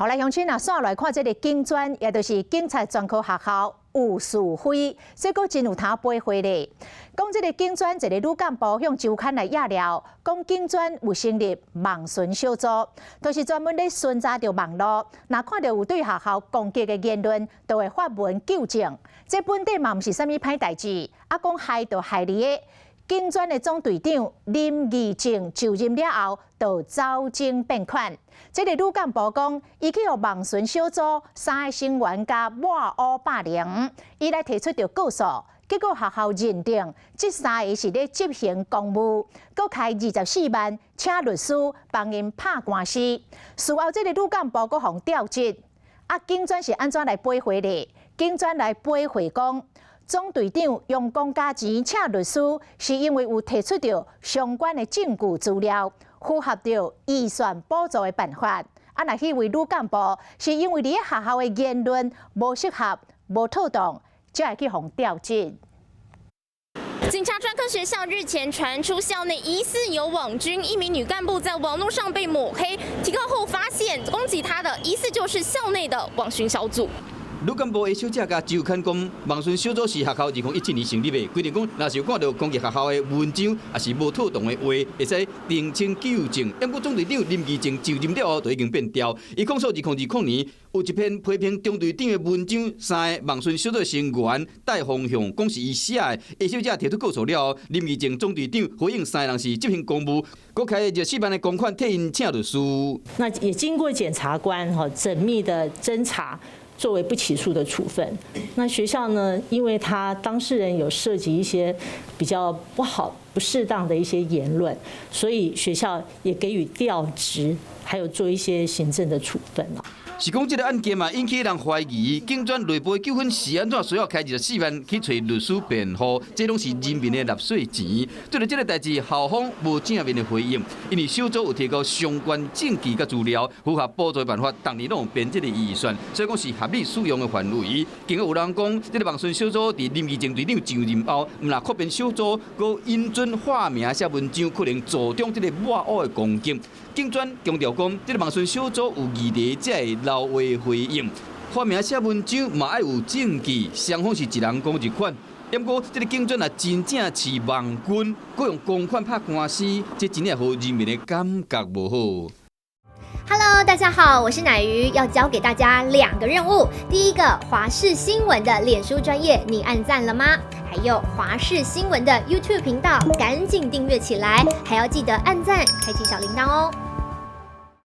好来，乡亲啊，线来看这个警专，也就是警察专科学校吴树辉，这个真有通背回咧。讲这个警专一个女干部向周刊来压料，讲警专有成立网巡小组，就是专门咧巡查着网络，若看到有对学校攻击的言论，就会发文纠正。这本地嘛毋是啥物歹代志，啊讲害就害你的。警专的总队长林义正就任了后，就招精变款。这个女干部讲，伊去互网巡小组3个成员甲抹黑霸凌，伊来提出着告诉，结果学校认定这3个是咧执行公务，佮开24万请律师帮因拍官司。事后，这个女干部佮互调职，啊，警专是安怎来背回咧？警专来背回讲。总队长用公家钱请律师，是因为有提出着相关的证据资料，符合着预算补助的办法。啊，那迄位女干部是因为伫学校的言论无适合、无妥当，才会去互调职。警察专科学校日前传出校内疑似有网军，一名女干部在网络上被抹黑，提告后发现攻击她的疑似就是校内的网巡小组。女干部的小姐甲周刊讲，网巡小组是学校2017年成立的，规定讲，若是有看到攻击学校的文章，也是无妥当的话，会使澄清纠正。不过总队长林义正就任了后，就已经变调。伊控诉2020年有一篇批评中队长的文章，3个网巡小组成员带风向，讲是伊写的。A 小姐提出告诉了后，林义正总队长回应3人是执行公务，佮开24万的公款替因请律师。那也经过检察官缜密的侦查。作为不起诉的处分，那学校呢？因为他当事人有涉及一些比较不好、不适当的一些言论，所以学校也给予调职，还有做一些行政的处分了。是讲这个案件嘛，引起人怀疑，警专内部纠纷是安怎需要开24万去找律师辩护，这拢是人民的纳税钱。对于这个代志，校方无正面的回应，因为小组有提供相关证据甲资料，符合补助办法，当年拢有编这个预算，所以讲是合理使用的范围。更有人讲，这个网巡小组伫林义正队长就任后，毋但扩编小组，佮因准化名写文章，可能助长这个抹黑的攻击。警专强调讲，这个网巡小组有议题才会留话回应，发名写文章嘛爱有证据，双方是一人讲一款。不过，这个警专也真正是网军，佮用公款拍官司，这真正互人民的感觉无好。Hello， 大家好，我是乃瑜，要教给大家2个任务。第一个，华视新闻的脸书专页，你按赞了吗？还有华视新闻的 YouTube 频道，赶紧订阅起来，还要记得按赞，开启小铃铛哦。